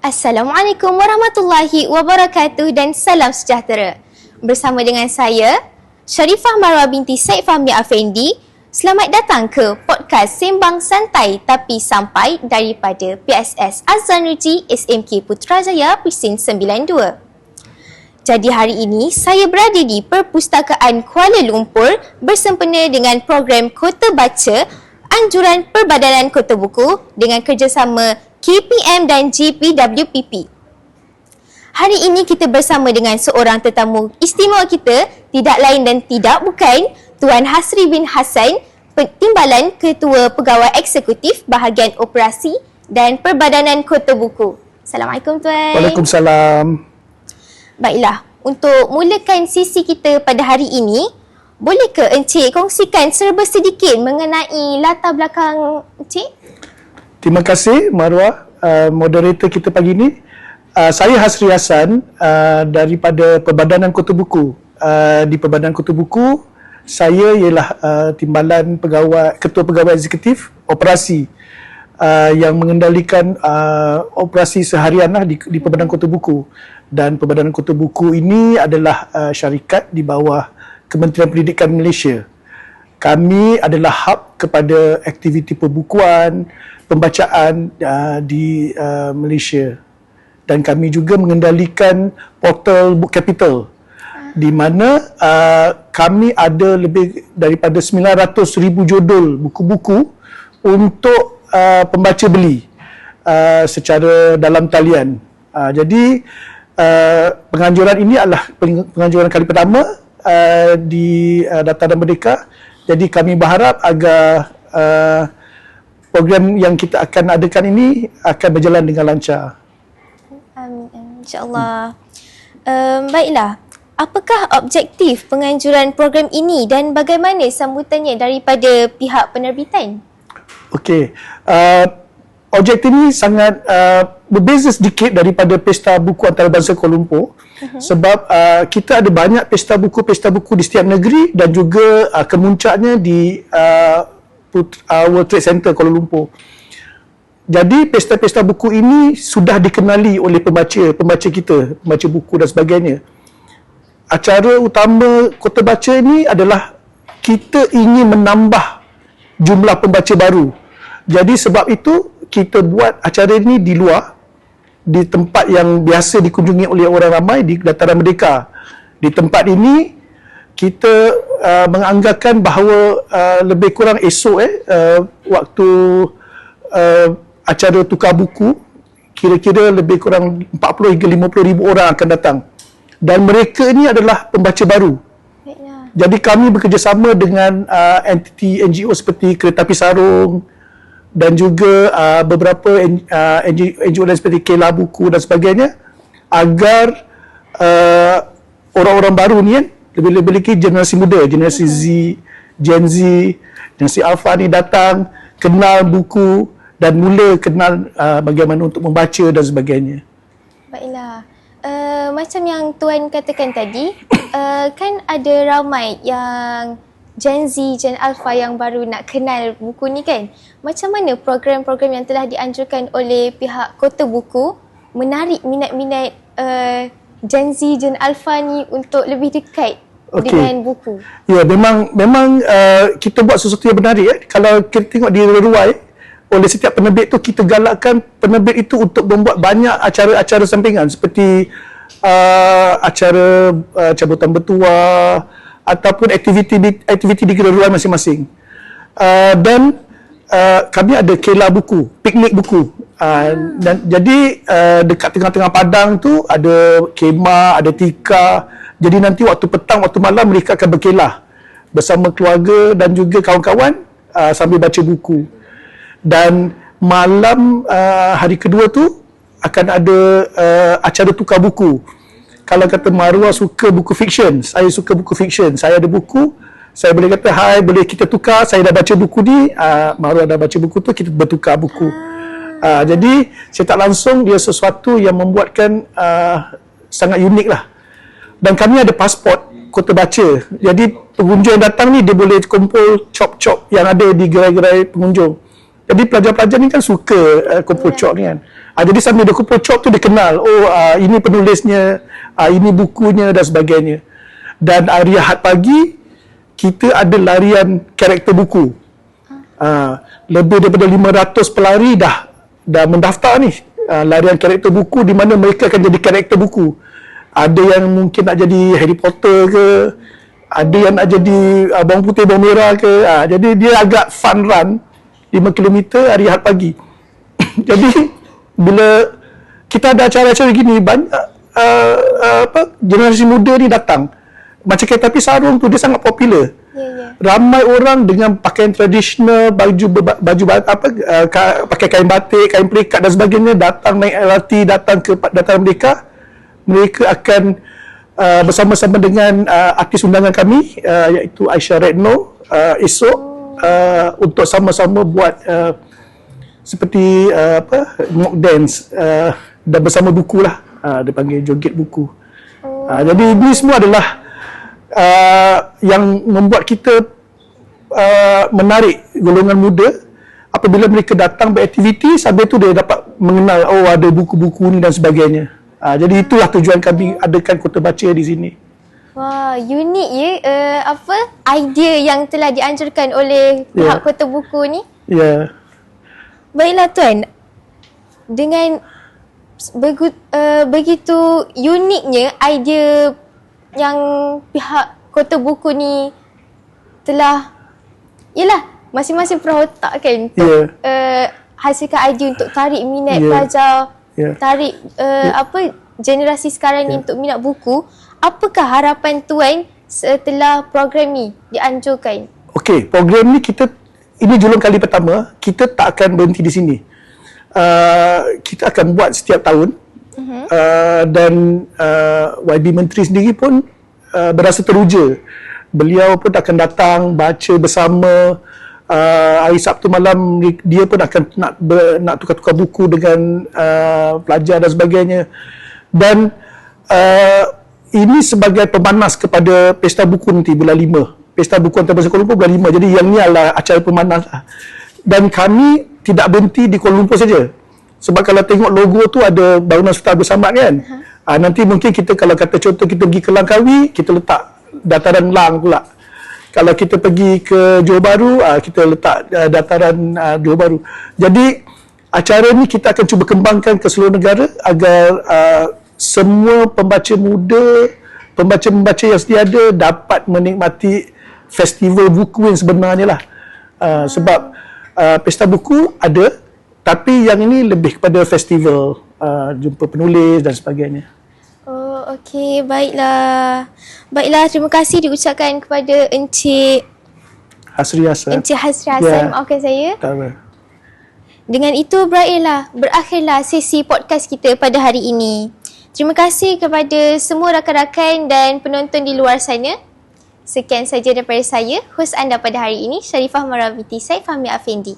Assalamualaikum warahmatullahi wabarakatuh dan salam sejahtera. Bersama dengan saya, Sharifah Marwah binti Said Fahmi Afendi. Selamat datang ke podcast Sembang Santai Tapi Sampai daripada PSS Azzanuji SMK Putrajaya Presin 92. Jadi hari ini saya berada di Perpustakaan Kuala Lumpur bersempena dengan program Kota Baca Anjuran Perbadanan Kota Buku dengan kerjasama KPM dan GPWPP. Hari ini kita bersama dengan seorang tetamu istimewa kita, tidak lain dan tidak bukan Tuan Hasri bin Hassan, Timbalan Ketua Pegawai Eksekutif Bahagian Operasi dan Perbadanan Kota Buku. Assalamualaikum Tuan. Waalaikumsalam. Baiklah, untuk mulakan sesi kita pada hari ini, boleh ke Encik kongsikan serba sedikit mengenai latar belakang Encik? Terima kasih Marwah, moderator kita pagi ini. Saya Hasri Hassan daripada Perbadanan Kota Buku. Di Perbadanan Kota Buku, saya ialah timbalan Ketua Pegawai Eksekutif Operasi yang mengendalikan operasi seharian di Perbadanan Kota Buku. Dan Perbadanan Kota Buku ini adalah syarikat di bawah Kementerian Pendidikan Malaysia. Kami adalah hub kepada aktiviti perbukuan, pembacaan di Malaysia, dan kami juga mengendalikan portal Book Capital di mana kami ada lebih daripada 900,000 judul buku-buku untuk pembaca beli secara dalam talian. Jadi penganjuran ini adalah penganjuran kali pertama di Dataran Merdeka. Jadi kami berharap agar program yang kita akan adakan ini akan berjalan dengan lancar. Amin, insyaAllah. Baiklah, apakah objektif penganjuran program ini dan bagaimana sambutannya daripada pihak penerbitan? Okey, objektif ini sangat berbeza sedikit daripada Pesta Buku Antarabangsa Kuala Lumpur. Sebab kita ada banyak pesta buku di setiap negeri dan juga kemuncaknya di World Trade Center Kuala Lumpur. Jadi pesta-pesta buku ini sudah dikenali oleh pembaca kita, pembaca buku dan sebagainya. Acara utama Kota Baca ini adalah kita ingin menambah jumlah pembaca baru. Jadi sebab itu kita buat acara ini di luar, di tempat yang biasa dikunjungi oleh orang ramai di Dataran Merdeka. Di tempat ini kita menganggarkan bahawa lebih kurang esok waktu acara tukar buku, kira-kira lebih kurang 40 hingga 50 ribu orang akan datang, dan mereka ini adalah pembaca baru. Jadi kami bekerjasama dengan entiti NGO seperti Kereta Api Sarung dan juga beberapa NGO lain seperti Kela Buku dan sebagainya, agar orang-orang baru ni lebih-lebih lagi generasi muda, generasi Z, Gen Z, generasi Alpha ni datang, kenal buku dan mula kenal bagaimana untuk membaca dan sebagainya. Baiklah, macam yang Tuan katakan tadi, kan ada ramai yang Gen Z, Gen Alpha yang baru nak kenal buku ni kan. Macam mana program-program yang telah dianjurkan oleh pihak Kota Buku menarik minat-minat Gen Z, Gen Alpha ni untuk lebih dekat dengan buku? Ya, memang kita buat sesuatu yang menarik. Kalau kita tengok di Ruai, oleh setiap penerbit tu kita galakkan penerbit itu untuk membuat banyak acara-acara sampingan seperti acara cabutan bertuah ataupun aktiviti di Ruai masing-masing. Dan kami ada Kela Buku, piknik buku. Dan jadi dekat tengah-tengah padang tu ada kemah, ada tikar. Jadi nanti waktu petang, waktu malam mereka akan berkelah bersama keluarga dan juga kawan-kawan sambil baca buku. Dan malam hari kedua tu akan ada acara tukar buku. Kalau kata Marwah suka buku fiksyen, saya suka buku fiksyen. Saya ada buku, saya boleh kata, hai, boleh kita tukar, saya dah baca buku ni, Marwah dah baca buku tu, kita bertukar buku. Jadi saya tak langsung, dia sesuatu yang membuatkan sangat unik lah. Dan kami ada pasport Kota Baca. Jadi pengunjung yang datang ni dia boleh kumpul chop-chop yang ada di gerai-gerai pengunjung. Jadi pelajar-pelajar ni kan suka kumpul cok ni kan. Jadi sambil dia kumpul cok tu dia kenal, ini penulisnya, ini bukunya dan sebagainya. Dan hari Ahad pagi kita ada larian karakter buku. Lebih daripada 500 pelari dah mendaftar ni. Larian karakter buku di mana mereka akan jadi karakter buku. Ada yang mungkin nak jadi Harry Potter ke, ada yang nak jadi bawang putih, bawang merah ke. Jadi dia agak fun run 5 km hari Ahad pagi. Jadi bila kita ada acara-acara gini, banyak generasi muda ni datang. Macam kereta api sarung tu dia sangat popular. Ramai orang dengan pakaian tradisional, pakai kain batik, kain pelikat dan sebagainya, datang naik LRT, datang ke dataran Merdeka. Mereka akan bersama-sama dengan artis undangan kami, iaitu Aisyah Redno, esok untuk sama-sama buat seperti mock dance dan bersama buku lah, dia panggil joget buku. Jadi ini semua adalah yang membuat kita menarik golongan muda. Apabila mereka datang beraktiviti, sambil tu dia dapat mengenal, ada buku-buku ni dan sebagainya. Jadi itulah tujuan kami adakan Kota Baca di sini. Wah, unik ya, idea yang telah dianjurkan oleh pihak Kota Buku ni. Ya. Baiklah Tuan, dengan begitu uniknya idea yang pihak Kota Buku ni telah, yelah, masing-masing perotak kan, hasilkan idea untuk tarik minat pelajar, tarik generasi sekarang ni untuk minat buku. Apakah harapan Tuan setelah program ni dianjurkan? Okey, program ni ini julung kali pertama, kita tak akan berhenti di sini. Kita akan buat setiap tahun. Dan YB Menteri sendiri pun berasa teruja. Beliau pun akan datang baca bersama. Hari Sabtu malam dia pun akan nak tukar-tukar buku dengan pelajar dan sebagainya. Dan ini sebagai pemanas kepada Pesta Buku nanti bulan 5. Pesta Buku Antarabangsa Kuala Lumpur bulan 5. Jadi yang ni adalah acara pemanas. Dan kami tidak berhenti di Kuala Lumpur saja. Sebab kalau tengok logo tu ada bangunan Sultan Abdul Samad kan. Nanti mungkin kita, kalau kata contoh kita pergi ke Langkawi, kita letak dataran Lang pula. Kalau kita pergi ke Johor Bahru, kita letak dataran Johor Bahru. Jadi acara ni kita akan cuba kembangkan ke seluruh negara agar semua pembaca muda, pembaca-pembaca yang sedia ada dapat menikmati festival buku yang sebenarnya lah. Sebab pesta buku ada, tapi yang ini lebih kepada festival, jumpa penulis dan sebagainya. Okey, baiklah. Baiklah, terima kasih diucapkan kepada Encik Hasri Hassan. Encik Hasri Hassan, maafkan saya. Tak apa. Dengan itu berakhirlah sesi podcast kita pada hari ini. Terima kasih kepada semua rakan-rakan dan penonton di luar sana. Sekian saja daripada saya, hos anda pada hari ini, Sharifah Marwah binti Said Fahmi Afendi.